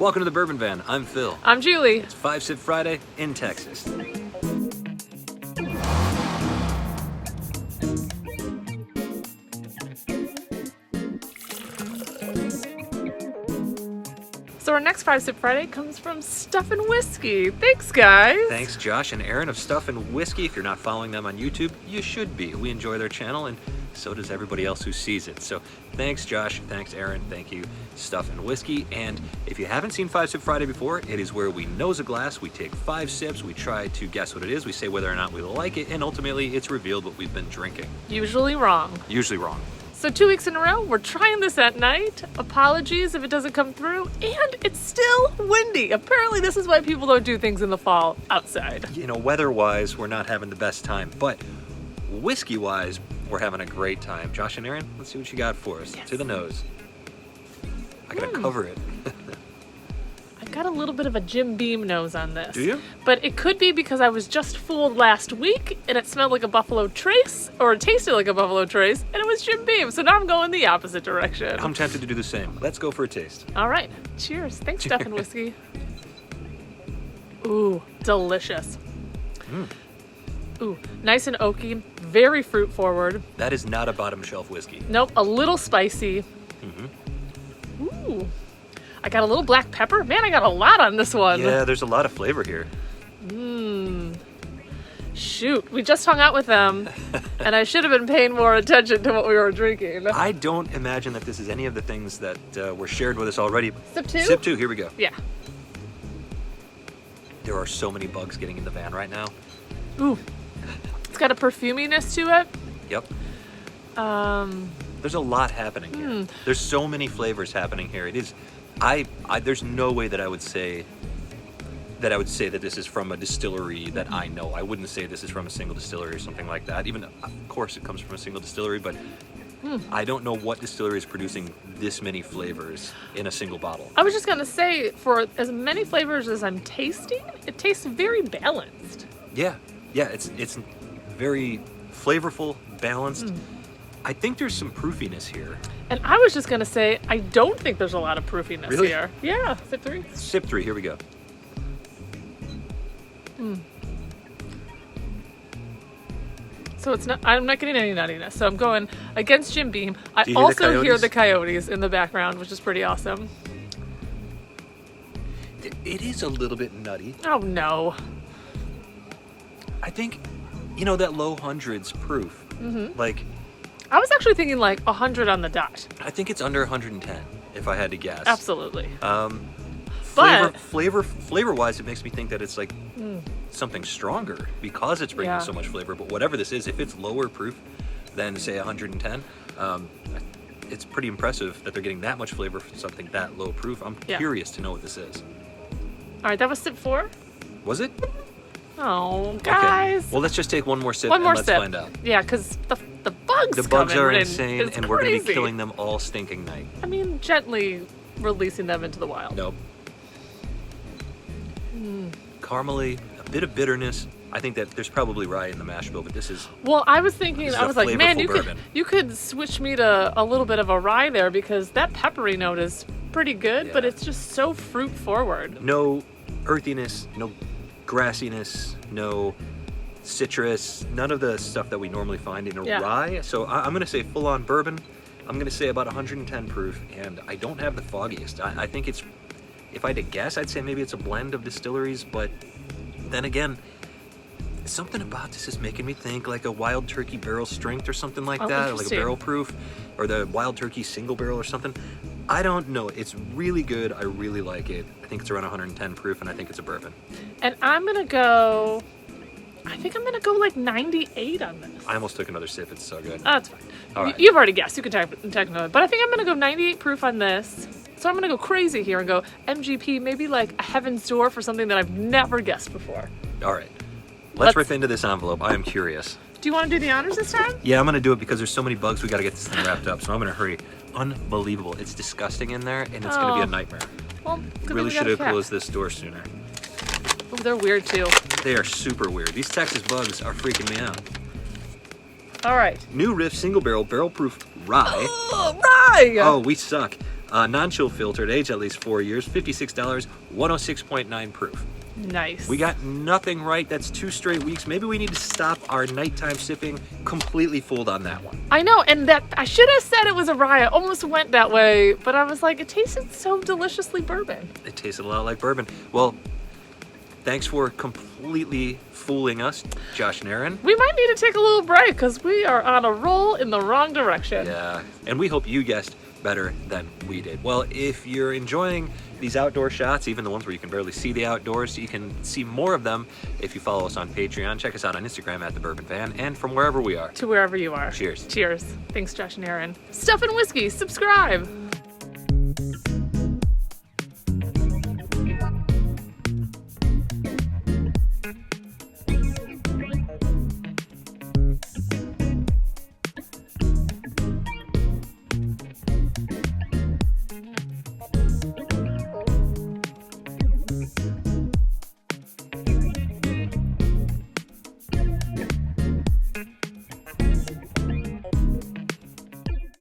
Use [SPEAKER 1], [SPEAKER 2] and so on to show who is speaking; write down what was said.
[SPEAKER 1] Welcome to the Bourbon Van. I'm Phil.
[SPEAKER 2] I'm Julie.
[SPEAKER 1] It's 5 Sip Friday in Texas.
[SPEAKER 2] So our next 5 Sip Friday comes from Stuff and Whiskey. Thanks, guys.
[SPEAKER 1] Thanks, Josh and Aaron of Stuff and Whiskey. If you're not following them on YouTube, you should be. We enjoy their channel, and so does everybody else who sees it. So thanks, Josh. Thanks, Aaron. Thank you, Stuff and Whiskey. And if you haven't seen 5 Sip Friday before, it is where we nose a glass, we take 5 sips, we try to guess what it is, we say whether or not we like it, and ultimately it's revealed what we've been drinking.
[SPEAKER 2] Usually wrong.
[SPEAKER 1] Usually wrong.
[SPEAKER 2] So 2 weeks in a row, we're trying this at night. Apologies if it doesn't come through. And it's still windy. Apparently this is why people don't do things in the fall outside.
[SPEAKER 1] You know, weather-wise, we're not having the best time, but whiskey-wise, we're having a great time. Josh and Aaron, let's see what you got for us.
[SPEAKER 2] Yes.
[SPEAKER 1] To the nose. I gotta cover it.
[SPEAKER 2] I got a little bit of a Jim Beam nose on this.
[SPEAKER 1] Do you?
[SPEAKER 2] But it could be because I was just fooled last week and it smelled like a Buffalo Trace, or it tasted like a Buffalo Trace, and it was Jim Beam. So now I'm going the opposite direction.
[SPEAKER 1] I'm tempted to do the same. Let's go for a taste.
[SPEAKER 2] All right. Cheers. Thanks, Stuff and Whiskey. Ooh, delicious. Ooh, nice and oaky, very fruit forward.
[SPEAKER 1] That is not a bottom shelf whiskey.
[SPEAKER 2] Nope, a little spicy. Ooh, I got a little black pepper. Man, I got a lot on this one.
[SPEAKER 1] Yeah, there's a lot of flavor here.
[SPEAKER 2] Shoot, we just hung out with them, and I should have been paying more attention to what we were drinking.
[SPEAKER 1] I don't imagine that this is any of the things that were shared with us already.
[SPEAKER 2] Sip two?
[SPEAKER 1] Sip two, here we go.
[SPEAKER 2] Yeah.
[SPEAKER 1] There are so many bugs getting in the van right now.
[SPEAKER 2] Ooh, it's got a perfuminess to it.
[SPEAKER 1] Yep. There's a lot happening here. There's so many flavors happening here. It is, there's no way that I would say that this is from a distillery that I know. I wouldn't say this is from a single distillery or something like that. Even, of course, it comes from a single distillery, but I don't know what distillery is producing this many flavors in a single bottle.
[SPEAKER 2] I was just gonna say, for as many flavors as I'm tasting, it tastes very balanced.
[SPEAKER 1] Yeah, it's very flavorful, balanced. I think there's some proofiness here.
[SPEAKER 2] And I was just gonna say, I don't think there's a lot of proofiness
[SPEAKER 1] Really?
[SPEAKER 2] here. Yeah, sip three.
[SPEAKER 1] Sip three, here we go.
[SPEAKER 2] So it's not. I'm not getting any nuttiness. So I'm going against Jim Beam. I
[SPEAKER 1] Do you hear the
[SPEAKER 2] also hear
[SPEAKER 1] coyotes?
[SPEAKER 2] the coyotes in the background, which is pretty awesome.
[SPEAKER 1] It is a little bit nutty.
[SPEAKER 2] Oh no.
[SPEAKER 1] I think, you know, that low hundreds proof. Like,
[SPEAKER 2] I was actually thinking like 100 on the dot.
[SPEAKER 1] I think it's under 110, if I had to guess.
[SPEAKER 2] Absolutely.
[SPEAKER 1] Flavor,
[SPEAKER 2] But-
[SPEAKER 1] flavor-wise, it makes me think that it's like something stronger because it's bringing
[SPEAKER 2] Yeah.
[SPEAKER 1] so much flavor. But whatever this is, if it's lower proof than, say, 110, it's pretty impressive that they're getting that much flavor from something that low proof. I'm
[SPEAKER 2] Yeah.
[SPEAKER 1] curious to know what this is.
[SPEAKER 2] All right, that was sip 4.
[SPEAKER 1] Was it?
[SPEAKER 2] Oh, guys.
[SPEAKER 1] Okay. Well, let's just take one more sip
[SPEAKER 2] One
[SPEAKER 1] and
[SPEAKER 2] more
[SPEAKER 1] let's
[SPEAKER 2] sip.
[SPEAKER 1] find out.
[SPEAKER 2] Yeah, because the bugs.
[SPEAKER 1] The bugs
[SPEAKER 2] coming
[SPEAKER 1] are
[SPEAKER 2] and
[SPEAKER 1] insane,
[SPEAKER 2] it's
[SPEAKER 1] and we're going to be
[SPEAKER 2] crazy.
[SPEAKER 1] killing them all stinking night.
[SPEAKER 2] I mean, gently releasing them into the wild.
[SPEAKER 1] Nope. Caramely, a bit of bitterness. I think that there's probably rye in the mash bill, but this is
[SPEAKER 2] Well, I was thinking,
[SPEAKER 1] This is
[SPEAKER 2] I
[SPEAKER 1] a
[SPEAKER 2] was like, man,
[SPEAKER 1] flavorful
[SPEAKER 2] you
[SPEAKER 1] bourbon.
[SPEAKER 2] could switch me to a little bit of a rye there, because that peppery note is pretty good, but
[SPEAKER 1] Yeah.
[SPEAKER 2] it's just so fruit forward.
[SPEAKER 1] no earthiness, no grassiness, no citrus, none of the stuff that we normally find in a
[SPEAKER 2] Yeah.
[SPEAKER 1] rye. So I'm going to say full-on bourbon. I'm going to say about 110 proof, and I don't have the foggiest. I think it's, if I had to guess, I'd say maybe it's a blend of distilleries, but then again, something about this is making me think like a Wild Turkey barrel strength or something like
[SPEAKER 2] Oh,
[SPEAKER 1] that, or like a
[SPEAKER 2] interesting.
[SPEAKER 1] barrel proof, or the Wild Turkey single barrel or something. I don't know. It's really good. I really like it. I think it's around 110 proof, and I think it's a bourbon.
[SPEAKER 2] And I'm going to go, I think I'm going to go like 98 on this.
[SPEAKER 1] I almost took another sip. It's so good.
[SPEAKER 2] Oh, that's fine.
[SPEAKER 1] All right.
[SPEAKER 2] You've already guessed. You can take another. But I think I'm going to go 98 proof on this. So I'm going to go crazy here and go MGP, maybe like a Heaven's Door for something that I've never guessed before.
[SPEAKER 1] All right. Let's rip into this envelope. I am curious.
[SPEAKER 2] Do you want to do the honors this time?
[SPEAKER 1] Yeah, I'm going to do it because there's so many bugs. We got to get this thing wrapped up. So I'm going to hurry. Unbelievable. It's disgusting in there, and it's going to be
[SPEAKER 2] Oh.
[SPEAKER 1] a nightmare.
[SPEAKER 2] Well, good thing
[SPEAKER 1] Really
[SPEAKER 2] we got
[SPEAKER 1] should
[SPEAKER 2] a
[SPEAKER 1] have
[SPEAKER 2] cat.
[SPEAKER 1] closed this door sooner.
[SPEAKER 2] Oh, they're weird too.
[SPEAKER 1] They are super weird. These Texas bugs are freaking me out.
[SPEAKER 2] All right.
[SPEAKER 1] New Riff single barrel, barrel proof rye.
[SPEAKER 2] Oh, right.
[SPEAKER 1] Oh, we suck. Non-chill filtered, aged at least 4 years, $56, 106.9 proof.
[SPEAKER 2] Nice.
[SPEAKER 1] We got nothing right. That's 2 straight weeks. Maybe we need to stop our nighttime sipping. Completely fooled on that one.
[SPEAKER 2] I know, and that I should have said it was a rye. I almost went that way, but I was like, it tasted so deliciously bourbon.
[SPEAKER 1] It tasted a lot like bourbon. Well, thanks for completely fooling us, Josh and Aaron.
[SPEAKER 2] We might need to take a little break because we are on a roll in the wrong direction.
[SPEAKER 1] Yeah, and we hope you guessed better than we did. Well, if you're enjoying these outdoor shots, even the ones where you can barely see the outdoors, you can see more of them if you follow us on Patreon. Check us out on Instagram at The Bourbon Van, and from wherever we are.
[SPEAKER 2] To wherever you are.
[SPEAKER 1] Cheers.
[SPEAKER 2] Cheers. Thanks, Josh and Aaron. Stuff and Whiskey, subscribe.